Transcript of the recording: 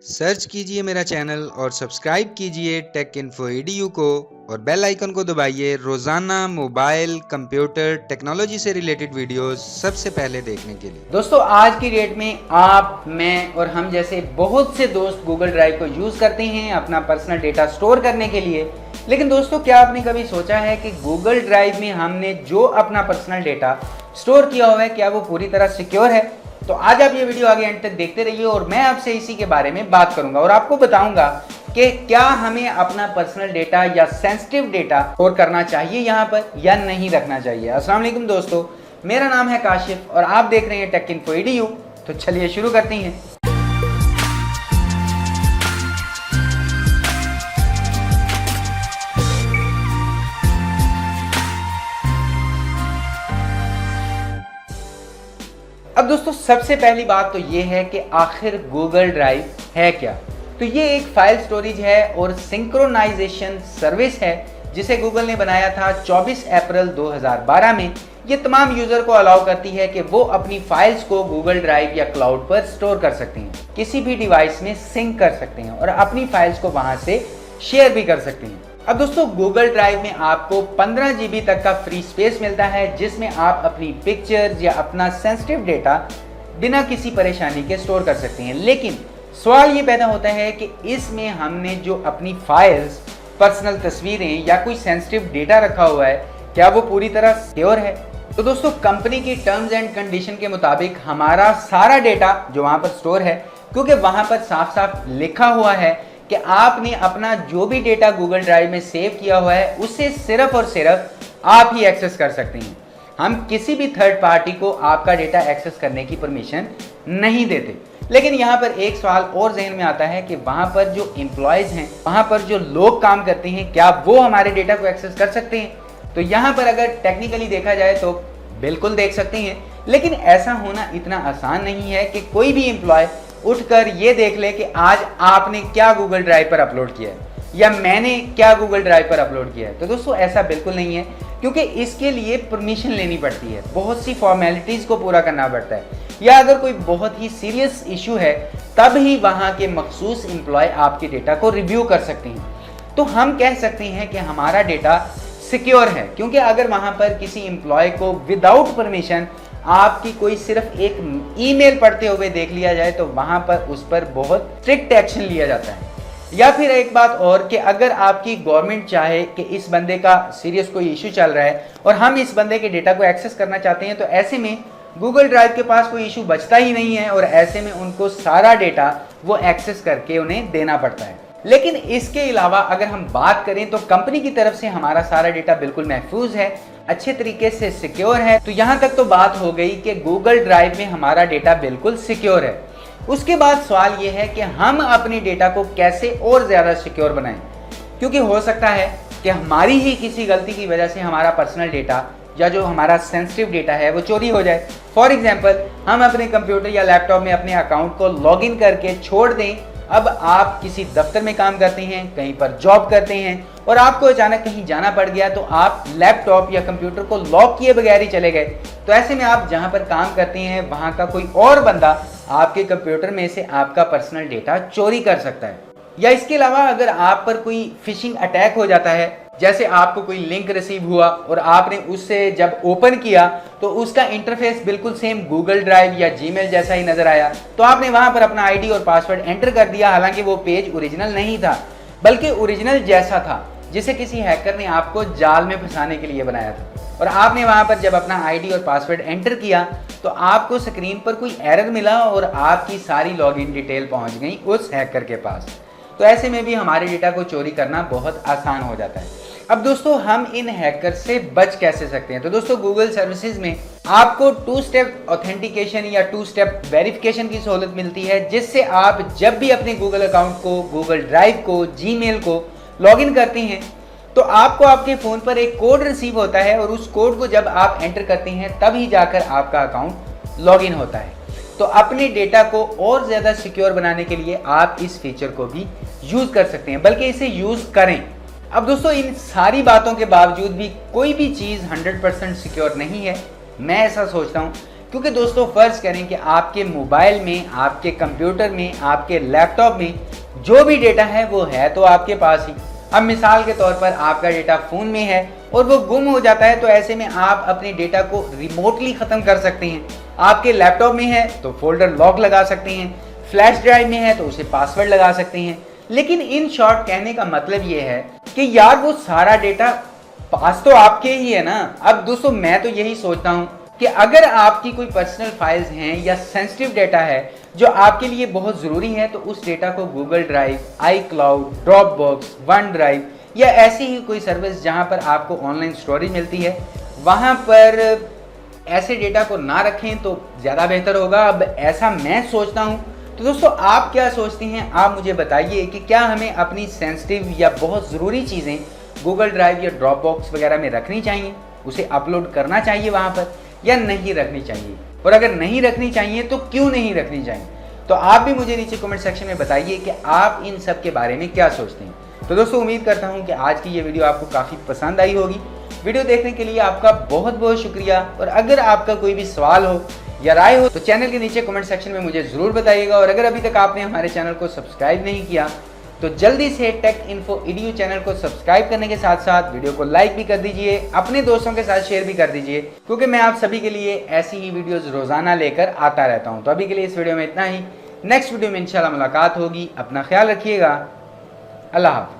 Search कीजिए मेरा channel और सब्सक्राइब कीजिए टेक इन्फो EDU को और बेल आइकन को दबाइए रोजाना मोबाइल कंप्यूटर टेक्नोलॉजी से रिलेटेड वीडियोस सबसे पहले देखने के लिए। दोस्तों आज की डेट में आप, मैं और हम जैसे बहुत से दोस्त गूगल ड्राइव को यूज़ करते हैं अपना पर्सनल डेटा स्टोर करने के लिए। लेकिन दोस्तों, क्या आपने कभी सोचा है कि गूगल ड्राइव में हमने जो अपना पर्सनल डेटा स्टोर किया हुआ है, क्या वो पूरी तरह सिक्योर है? तो आज आप ये वीडियो आगे एंड तक देखते रहिए और मैं आपसे इसी के बारे में बात करूंगा और आपको बताऊंगा कि क्या हमें अपना पर्सनल डेटा या सेंसिटिव डेटा स्टोर करना चाहिए यहाँ पर या नहीं रखना चाहिए। अस्सलाम वालेकुम दोस्तों, मेरा नाम है काशिफ और आप देख रहे हैं टेक इन्फो EDU। तो चलिए शुरू करते हैं। अब दोस्तों, सबसे पहली बात तो ये है कि आखिर गूगल ड्राइव है क्या। तो ये एक फाइल स्टोरेज है और सिंक्रोनाइजेशन सर्विस है जिसे गूगल ने बनाया था 24 अप्रैल 2012 में। ये तमाम यूजर को अलाउ करती है कि वो अपनी फाइल्स को गूगल ड्राइव या क्लाउड पर स्टोर कर सकते हैं, किसी भी डिवाइस में सिंक कर सकते हैं और अपनी फाइल्स को वहां से शेयर भी कर सकते हैं। अब दोस्तों, गूगल ड्राइव में आपको 15 GB तक का फ्री स्पेस मिलता है जिसमें आप अपनी पिक्चर्स या अपना सेंसिटिव डेटा बिना किसी परेशानी के स्टोर कर सकते हैं। लेकिन सवाल ये पैदा होता है कि इसमें हमने जो अपनी फाइल्स, पर्सनल तस्वीरें या कोई सेंसिटिव डेटा रखा हुआ है, क्या वो पूरी तरह सिक्योर है? तो दोस्तों, कंपनी की टर्म्स एंड कंडीशन के मुताबिक हमारा सारा डेटा जो वहां पर स्टोर है, क्योंकि वहां पर साफ साफ लिखा हुआ है कि आपने अपना जो भी डेटा गूगल ड्राइव में सेव किया हुआ है उसे सिर्फ और सिर्फ आप ही एक्सेस कर सकते हैं। हम किसी भी थर्ड पार्टी को आपका डेटा एक्सेस करने की परमिशन नहीं देते। लेकिन यहाँ पर एक सवाल और जहन में आता है कि वहाँ पर जो एम्प्लॉयज़ हैं, वहाँ पर जो लोग काम करते हैं, क्या वो हमारे डेटा को एक्सेस कर सकते हैं? तो यहाँ पर अगर टेक्निकली देखा जाए तो बिल्कुल देख सकते हैं, लेकिन ऐसा होना इतना आसान नहीं है कि कोई भी एम्प्लॉय उठकर ये देख ले कि आज आपने क्या गूगल ड्राइव पर अपलोड किया है या मैंने क्या गूगल ड्राइव पर अपलोड किया है। तो दोस्तों, ऐसा बिल्कुल नहीं है, क्योंकि इसके लिए परमिशन लेनी पड़ती है, बहुत सी फॉर्मेलिटीज को पूरा करना पड़ता है, या अगर कोई बहुत ही सीरियस इशू है तब ही वहां के मखसूस एम्प्लॉय आपके डेटा को रिव्यू कर सकते हैं। तो हम कह सकते हैं कि हमारा डेटा सिक्योर है, क्योंकि अगर वहां पर किसी एम्प्लॉय को विदाउट परमिशन आपकी कोई सिर्फ एक ईमेल पढ़ते हुए देख लिया जाए तो वहां पर उस पर बहुत स्ट्रिक्ट एक्शन लिया जाता है। या फिर एक बात और कि अगर आपकी गवर्नमेंट चाहे कि इस बंदे का सीरियस कोई इशू चल रहा है और हम इस बंदे के डेटा को एक्सेस करना चाहते हैं, तो ऐसे में गूगल ड्राइव के पास कोई इशू बचता ही नहीं है और ऐसे में उनको सारा डेटा वो एक्सेस करके उन्हें देना पड़ता है। लेकिन इसके अलावा अगर हम बात करें तो कंपनी की तरफ से हमारा सारा डेटा बिल्कुल महफूज है, अच्छे तरीके से सिक्योर है। तो यहाँ तक तो बात हो गई कि गूगल ड्राइव में हमारा डेटा बिल्कुल सिक्योर है। उसके बाद सवाल ये है कि हम अपने डेटा को कैसे और ज़्यादा सिक्योर बनाएं, क्योंकि हो सकता है कि हमारी ही किसी गलती की वजह से हमारा पर्सनल डेटा या जो हमारा सेंसिटिव डेटा है वो चोरी हो जाए। फॉर एग्जाम्पल, हम अपने कंप्यूटर या लैपटॉप में अपने अकाउंट को लॉगिन करके छोड़ दें। अब आप किसी दफ्तर में काम करते हैं, कहीं पर जॉब करते हैं और आपको अचानक कहीं जाना पड़ गया, तो आप लैपटॉप या कंप्यूटर को लॉक किए बगैर ही चले गए। तो ऐसे में आप जहां पर काम करते हैं वहां का कोई और बंदा आपके कंप्यूटर में से आपका पर्सनल डेटा चोरी कर सकता है। या इसके अलावा अगर आप पर कोई फिशिंग अटैक हो जाता है, जैसे आपको कोई लिंक रिसीव हुआ और आपने उससे जब ओपन किया तो उसका इंटरफेस बिल्कुल सेम गूगल ड्राइव या जीमेल जैसा ही नजर आया, तो आपने वहां पर अपना आईडी और पासवर्ड एंटर कर दिया, हालांकि वो पेज ओरिजिनल नहीं था बल्कि ओरिजिनल जैसा था जिसे किसी हैकर ने आपको जाल में फंसाने के लिए बनाया था। और आपने वहां पर जब अपना आईडी और पासवर्ड एंटर किया तो आपको स्क्रीन पर कोई एरर मिला और आपकी सारी लॉगिन डिटेल पहुंच गई उस हैकर के पास। तो ऐसे में भी हमारे डेटा को चोरी करना बहुत आसान हो जाता है। अब दोस्तों, हम इन हैकर से बच कैसे सकते हैं? तो दोस्तों, गूगल सर्विसेज में आपको 2 स्टेप ऑथेंटिकेशन या 2 स्टेप वेरिफिकेशन की सहूलत मिलती है, जिससे आप जब भी अपने गूगल अकाउंट को, गूगल ड्राइव को, जीमेल को लॉगिन करते हैं तो आपको आपके फ़ोन पर एक कोड रिसीव होता है और उस कोड को जब आप एंटर करते हैं तभी जाकर आपका अकाउंट लॉगिन होता है। तो अपने डेटा को और ज़्यादा सिक्योर बनाने के लिए आप इस फीचर को भी यूज़ कर सकते हैं, बल्कि इसे यूज़ करें। अब दोस्तों, इन सारी बातों के बावजूद भी कोई भी चीज़ 100% सिक्योर नहीं है। मैं ऐसा सोचता हूँ क्योंकि दोस्तों फ़र्ज़ करें कि आपके मोबाइल में, आपके कंप्यूटर में, आपके लैपटॉप में जो भी डेटा है वो है तो आपके पास ही। अब मिसाल के तौर पर आपका डेटा फ़ोन में है और वो गुम हो जाता है, तो ऐसे में आप अपने डेटा को रिमोटली ख़त्म कर सकते हैं। आपके लैपटॉप में है तो फोल्डर लॉक लगा सकते हैं, फ्लैश ड्राइव में है तो उसे पासवर्ड लगा सकते हैं। लेकिन इन शॉर्ट कहने का मतलब ये है कि यार वो सारा डेटा पास तो आपके ही है ना। अब दोस्तों मैं तो यही सोचता हूँ कि अगर आपकी कोई पर्सनल फाइल्स हैं या सेंसिटिव डेटा है जो आपके लिए बहुत ज़रूरी है, तो उस डेटा को Google drive, iCloud, Dropbox, one drive या ऐसी ही कोई सर्विस जहाँ पर आपको ऑनलाइन स्टोरेज मिलती है, वहाँ पर ऐसे डेटा को ना रखें तो ज़्यादा बेहतर होगा। अब ऐसा मैं सोचता हूँ, तो दोस्तों आप क्या सोचते हैं, आप मुझे बताइए कि क्या हमें अपनी सेंसिटिव या बहुत ज़रूरी चीज़ें गूगल ड्राइव या ड्रॉपबॉक्स वगैरह में रखनी चाहिए, उसे अपलोड करना चाहिए वहाँ पर, या नहीं रखनी चाहिए? और अगर नहीं रखनी चाहिए तो क्यों नहीं रखनी चाहिए? तो आप भी मुझे नीचे कमेंट सेक्शन में बताइए कि आप इन सब के बारे में क्या सोचते हैं। तो दोस्तों उम्मीद करता हूँ कि आज की ये वीडियो आपको काफ़ी पसंद आई होगी। वीडियो देखने के लिए आपका बहुत बहुत शुक्रिया। और अगर आपका कोई भी सवाल हो या राय हो तो चैनल के नीचे कमेंट सेक्शन में मुझे ज़रूर बताइएगा। और अगर अभी तक आपने हमारे चैनल को सब्सक्राइब नहीं किया तो जल्दी से टेक इन्फो EDU चैनल को सब्सक्राइब करने के साथ साथ वीडियो को लाइक भी कर दीजिए, अपने दोस्तों के साथ शेयर भी कर दीजिए, क्योंकि मैं आप सभी के लिए ऐसी ही वीडियोस रोजाना लेकर आता रहता हूं। तो अभी के लिए इस वीडियो में इतना ही। नेक्स्ट वीडियो में इंशाल्लाह मुलाकात होगी। अपना ख्याल रखिएगा। अल्लाह हाफ़िज़।